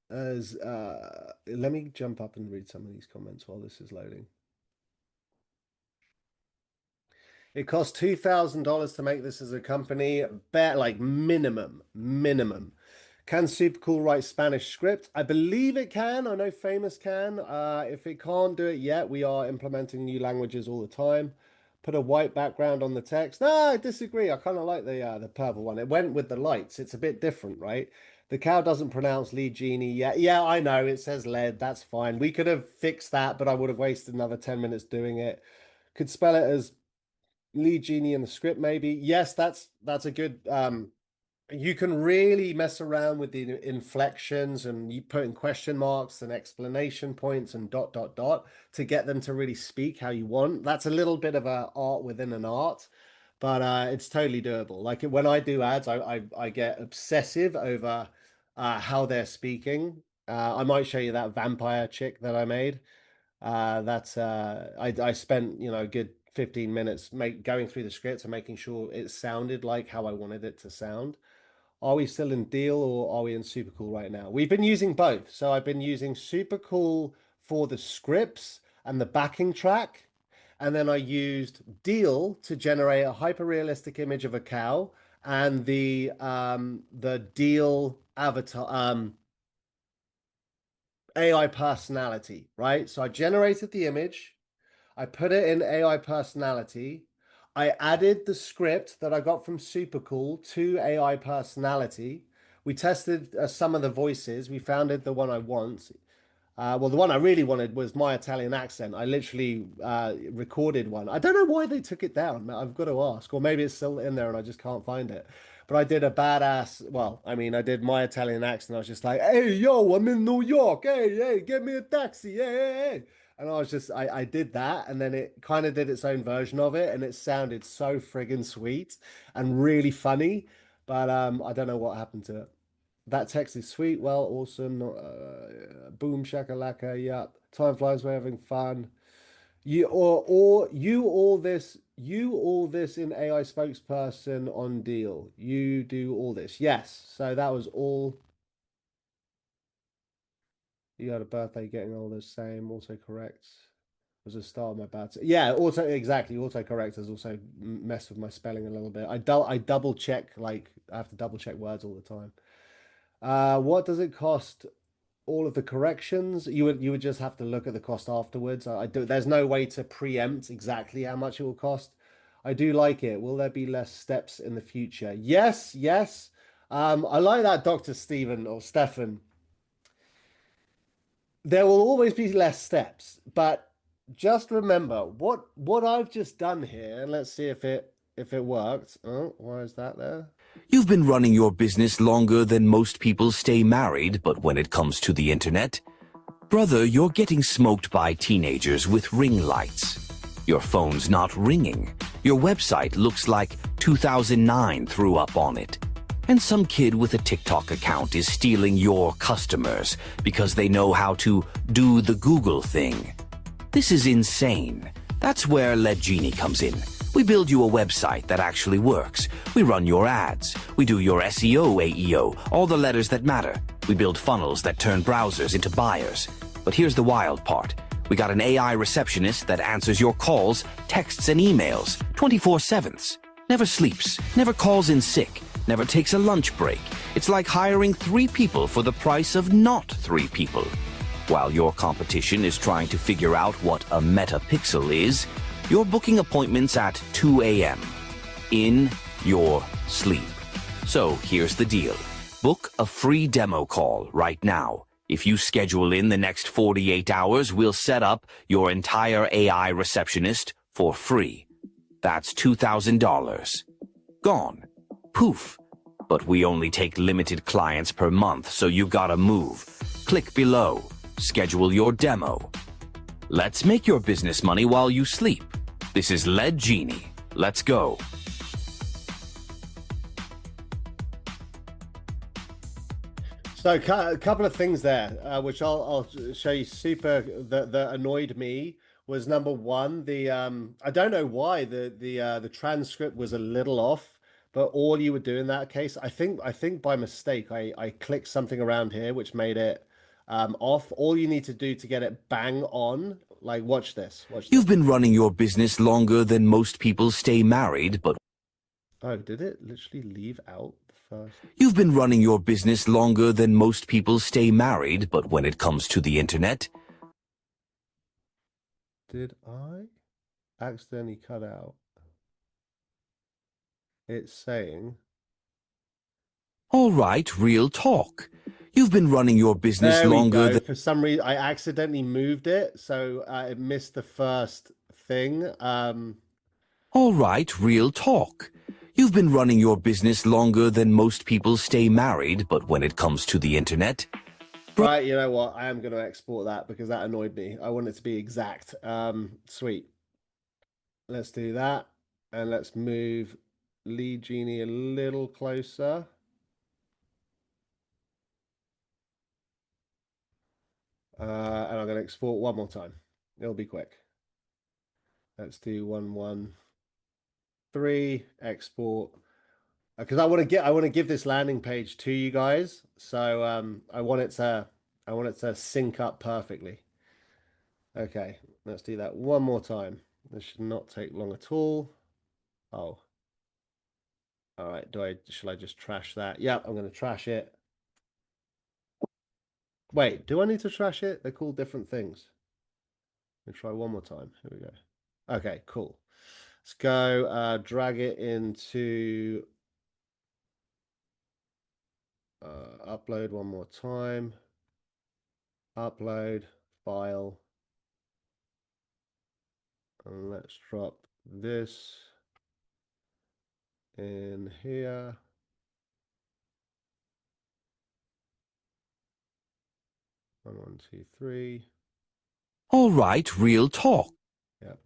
S1: as let me jump up and read some of these comments while this is loading. It costs $2,000 to make this as a company. Bet like minimum. Can SuperCool write Spanish script? I believe it can. I know Famous can. If it can't do it yet, we are implementing new languages all the time. Put a white background on the text. No, I disagree. I kind of like the purple one. It went with the lights. It's a bit different, right? The cow doesn't pronounce lead genie yet. Yeah, I know. It says lead. That's fine. We could have fixed that, but I would have wasted another 10 minutes doing it. Could spell it as lead genie in the script, maybe. Yes, that's a good. You can really mess around with the inflections and you put in question marks and explanation points and ... to get them to really speak how you want. That's a little bit of an art within an art, but it's totally doable. Like when I do ads, I get obsessive over how they're speaking. I might show you that vampire chick that I made. I spent, you know, a good 15 minutes going through the script and making sure it sounded like how I wanted it to sound. Are we still in Deal or are we in SuperCool right now? We've been using both. So I've been using SuperCool for the scripts and the backing track. And then I used Deal to generate a hyper-realistic image of a cow and the Deal avatar AI personality, right? So I generated the image, I put it in AI personality. I added the script that I got from SuperCool to AI personality. We tested some of the voices. We found it the one I want. Well, the one I really wanted was my Italian accent. I literally recorded one. I don't know why they took it down. I've got to ask, or maybe it's still in there and I just can't find it. But I did a badass. Well, I mean, I did my Italian accent. I was just like, "Hey, yo, I'm in New York. Hey, hey, get me a taxi. Hey, hey, hey." And I was just, I did that, and then it kind of did its own version of it, and it sounded so friggin' sweet and really funny. But I don't know what happened to it. That text is sweet, well, awesome, boom shakalaka, yep. Time flies, we're having fun. You all this in AI spokesperson on Deal. You do all this. Yes. So that was all. You had a birthday, getting older, same, also correct. Was a start of my bad. Yeah, auto exactly. Autocorrect has also messed with my spelling a little bit. I double check, like I have to double check words all the time. What does it cost? All of the corrections? You would just have to look at the cost afterwards. I do. There's no way to preempt exactly how much it will cost. I do like it. Will there be less steps in the future? Yes, yes. I like that, Dr. Stephen or Stefan. There will always be less steps, but just remember what I've just done here. Let's see if it worked. Oh, why is that there?
S12: You've been running your business longer than most people stay married, but when it comes to the internet, brother, you're getting smoked by teenagers with ring lights. Your phone's not ringing. Your website looks like 2009 threw up on it. And some kid with a TikTok account is stealing your customers because they know how to do the Google thing. This is insane. That's where Lead Genie comes in. We build you a website that actually works. We run your ads. We do your SEO, AEO, all the letters that matter. We build funnels that turn browsers into buyers. But here's the wild part. We got an AI receptionist that answers your calls, texts, and emails 24/7. Never sleeps, never calls in sick, never takes a lunch break. It's like hiring 3 people for the price of not 3 people. While your competition is trying to figure out what a metapixel is, you're booking appointments at 2 a.m. in your sleep. So here's the deal. Book a free demo call right now. If you schedule in the next 48 hours, we'll set up your entire AI receptionist for free. That's $2,000. Gone. Poof. But we only take limited clients per month, so you gotta move. Click below. Schedule your demo. Let's make your business money while you sleep. This is Lead Genie. Let's go.
S1: So a couple of things there, which I'll show you. That annoyed me was number one. I don't know why the transcript was a little off, but all you would do in that case, I think by mistake, I clicked something around here which made it off. All you need to do to get it bang on, like watch this.
S12: You've been running your business longer than most people stay married, but
S1: oh, did it literally leave out the first?
S12: You've been running your business longer than most people stay married, but when it comes to the internet,
S1: did I accidentally cut out? It's saying,
S12: all right, real talk. You've been running your business longer than...
S1: For some reason, I accidentally moved it, so it missed the first thing.
S12: All right, real talk. You've been running your business longer than most people stay married, but when it comes to the internet...
S1: Right, you know what? I am going to export that because that annoyed me. I want it to be exact. Sweet. Let's do that. And let's move Lead Genie a little closer. And I'm going to export one more time. It'll be quick. Let's do 113 export. Because I want to give this landing page to you guys. So I want it to sync up perfectly. Okay, let's do that one more time. This should not take long at all. Oh. All right, shall I just trash that? Yeah, I'm going to trash it. Wait, do I need to trash it? They're called different things. Let me try one more time. Here we go. Okay, cool. Let's go drag it into upload one more time. Upload file. And let's drop this in here. One, two, three.
S12: All right, real talk.
S1: Yep.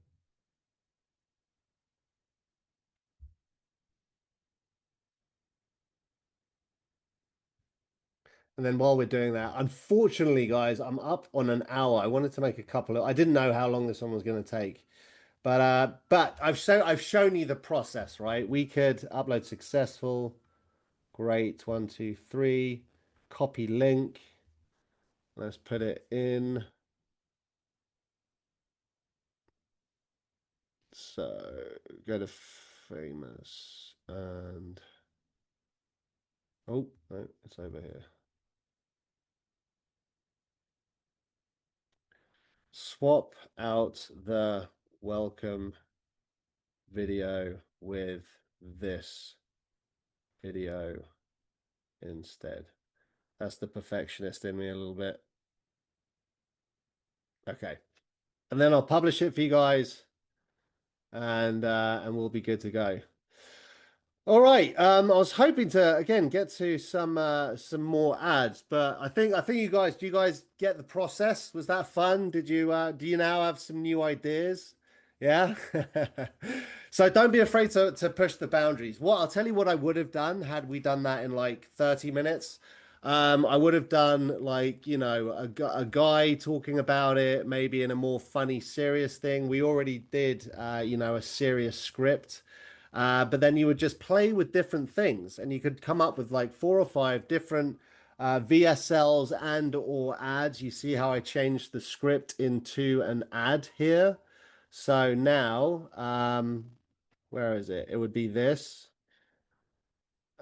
S1: And then while we're doing that, unfortunately, guys, I'm up on an hour. I wanted to make a couple of, I didn't know how long this one was going to take. But I've shown you the process, right? We could upload successful. Great. 1, 2, 3. Copy link. Let's put it in. So go to Famous and oh no, it's over here. Swap out the welcome video with this video instead. That's the perfectionist in me a little bit. Okay. And then I'll publish it for you guys and we'll be good to go. All right. I was hoping to again get to some more ads, but I think you guys, do you guys get the process? Was that fun? Did you do you now have some new ideas? Yeah. So don't be afraid to push the boundaries. I'll tell you what I would have done had we done that in like 30 minutes. I would have done like, you know, a guy talking about it, maybe in a more funny, serious thing. We already did, you know, a serious script. But then you would just play with different things and you could come up with like 4 or 5 different VSLs and or ads. You see how I changed the script into an ad here. So now, where is it? It would be this.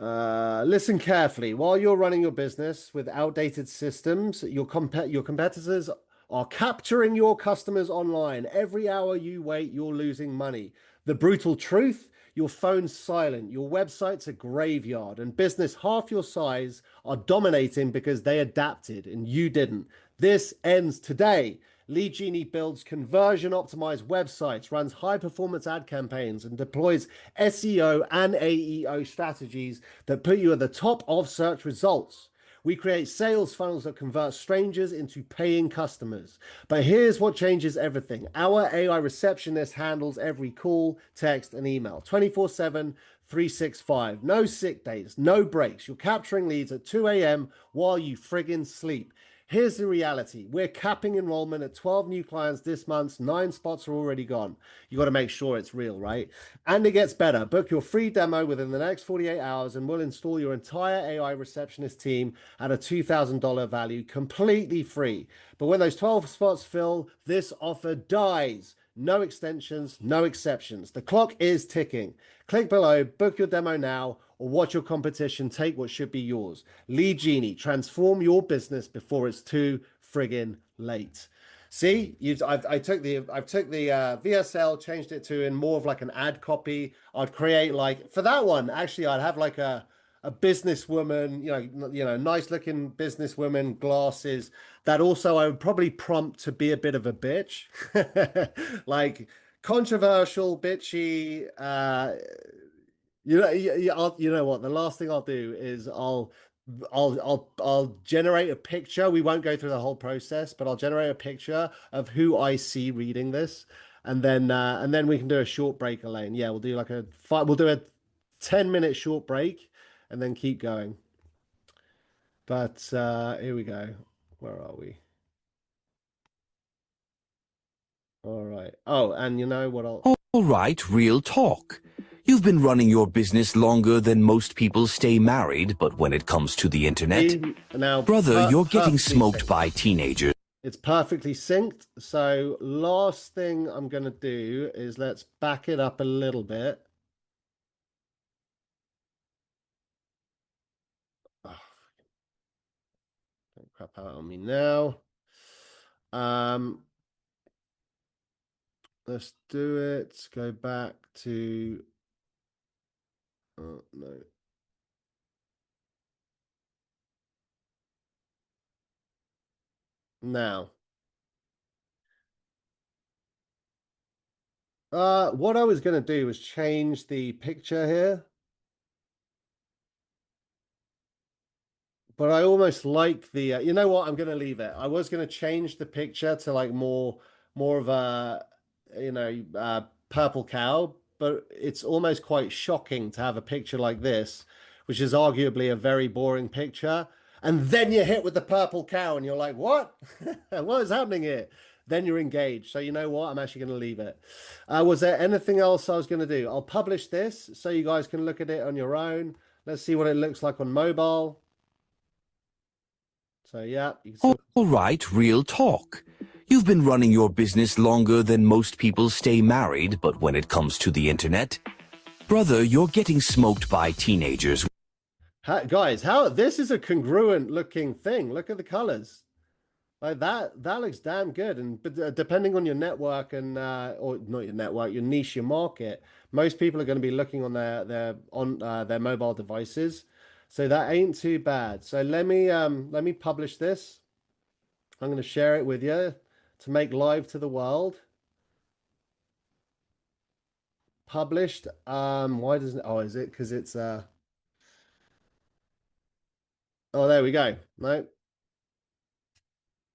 S1: Listen carefully. While you're running your business with outdated systems, your competitors are capturing your customers online. Every hour you wait, you're losing money. The brutal truth, your phone's silent, your website's a graveyard, and business half your size are dominating because they adapted and you didn't. This ends today. Lead Genie builds conversion optimized websites, runs high performance ad campaigns, and deploys SEO and AEO strategies that put you at the top of search results. We create sales funnels that convert strangers into paying customers. But here's what changes everything. Our AI receptionist handles every call, text, and email 24/7, 365. No sick days, no breaks. You're capturing leads at 2 a.m. while you friggin' sleep. Here's the reality. We're capping enrollment at 12 new clients this month. 9 spots are already gone. You got to make sure it's real, right? And it gets better. Book your free demo within the next 48 hours and we'll install your entire AI receptionist team at a $2,000 value, completely free. But when those 12 spots fill, this offer dies. No extensions, no exceptions. The clock is ticking. Click below, book your demo now, or watch your competition take what should be yours. Lead Genie, transform your business before it's too friggin' late. See, I took the VSL, changed it to in more of like an ad copy. I'd create like for that one. Actually, I'd have like a businesswoman, you know, nice looking businesswoman, glasses. That also I would probably prompt to be a bit of a bitch, like controversial, bitchy. You know what? The last thing I'll do is I'll generate a picture. We won't go through the whole process, but I'll generate a picture of who I see reading this, and then we can do a short break, Elaine. Yeah, we'll do like we'll do a 10-minute short break, and then keep going. But here we go. Where are we? All right. Oh, and you know what?
S12: All right, real talk. You've been running your business longer than most people stay married, but when it comes to the internet,
S1: now,
S12: brother, you're getting
S1: perfectly
S12: smoked
S1: synced.
S12: by teenagers.
S1: It's perfectly synced. So last thing I'm going to do is let's back it up a little bit. Oh, don't crap out on me now. Let's do it. Go back to, oh, no. Now, what I was going to do was change the picture here. But I almost like the, you know what? I'm going to leave it. I was going to change the picture to like more of a, purple cow, but it's almost quite shocking to have a picture like this, which is arguably a very boring picture. And then you're hit with the purple cow and you're like, what? What is happening here? Then you're engaged. So you know what? I'm actually going to leave it. Was there anything else I was going to do? I'll publish this so you guys can look at it on your own. Let's see what it looks like on mobile. So yeah,
S12: all right, real talk. You've been running your business longer than most people stay married, but when it comes to the internet, brother, you're getting smoked by teenagers.
S1: Guys, how this is a congruent looking thing. Look at the colors. Like that looks damn good. And but depending on your network and or not your network, your niche, your market, most people are going to be looking on their mobile devices. So that ain't too bad. So let me publish this. I'm going to share it with you to make live to the world. Published. Why doesn't? Oh, is it because it's Oh, there we go. No,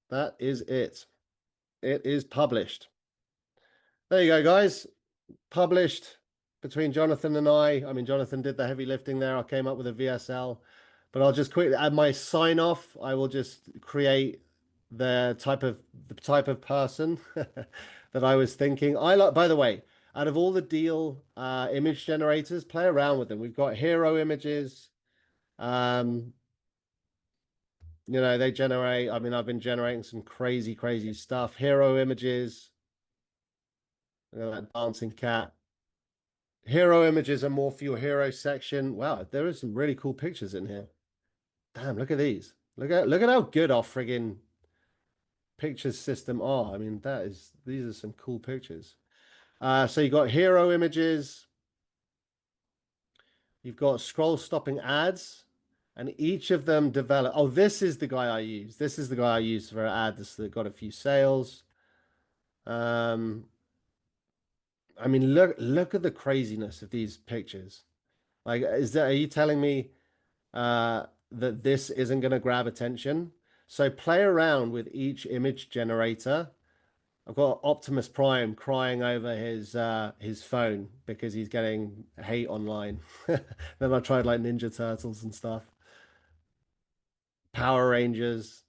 S1: that is it. It is published. There you go, guys. Published between Jonathan and I. I mean, Jonathan did the heavy lifting there. I came up with a VSL, but I'll just quickly add my sign off. I will just create the type of person that I was thinking. I like, by the way, out of all the deal image generators, play around with them. We've got hero images. They generate, I mean, I've been generating some crazy stuff. Hero images. Look at that dancing cat. Hero images are more for your hero section. Wow, there are some really cool pictures in here. Damn, look at these. Look at how good our friggin' pictures system are. I mean, these are some cool pictures. So you got hero images. You've got scroll stopping ads, and each of them develop. Oh, this is the guy I use. This is the guy I use for an ad that got a few sales. I mean, look at the craziness of these pictures. Like, are you telling me that this isn't going to grab attention? So play around with each image generator. I've got Optimus Prime crying over his phone because he's getting hate online. Then I tried like Ninja Turtles and stuff. Power Rangers,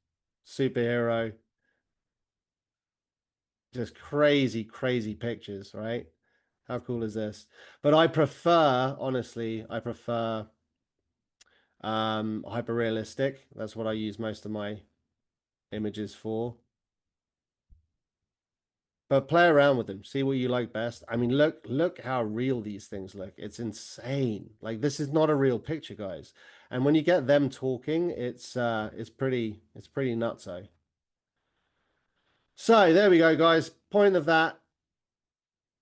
S1: superhero. Just crazy pictures, right? How cool is this? But I prefer, honestly, hyper realistic. That's what I use most of my images for. But play around with them, see what you like best. I mean, look how real these things look. It's insane. Like, this is not a real picture, guys. And when you get them talking, it's pretty nutso. So there we go, guys. Point of that,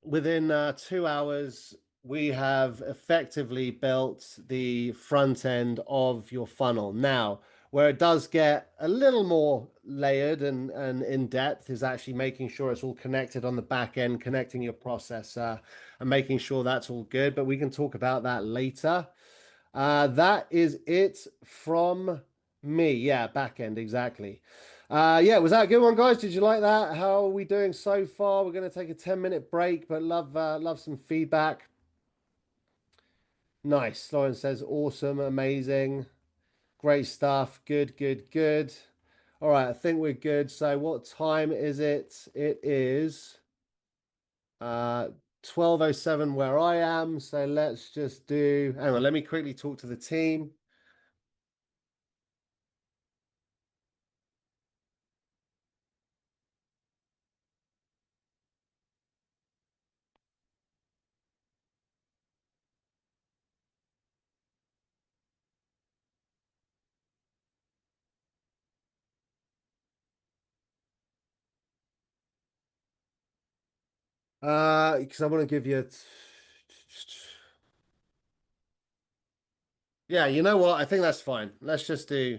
S1: within 2 hours, we have effectively built the front end of your funnel. Now, Where it does get a little more layered and in depth is actually making sure it's all connected on the back end, connecting your processor and making sure that's all good. But we can talk about that later. That is it from me. Yeah, back end, exactly. Yeah, was that a good one, guys? Did you like that? How are we doing so far? We're going to take a 10-minute break, but love some feedback. Nice. Lauren says, awesome, amazing. Great stuff. Good, good, good. All right, I think we're good. So what time is it? It is 12:07 where I am. So let's just do, hang on, let me quickly talk to the team. Because I want to give you yeah, you know what? I think that's fine. Let's just do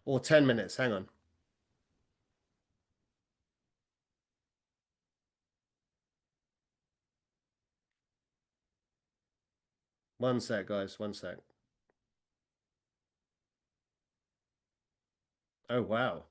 S1: or 10 minutes. Hang on. One sec, guys. One sec. Oh, wow.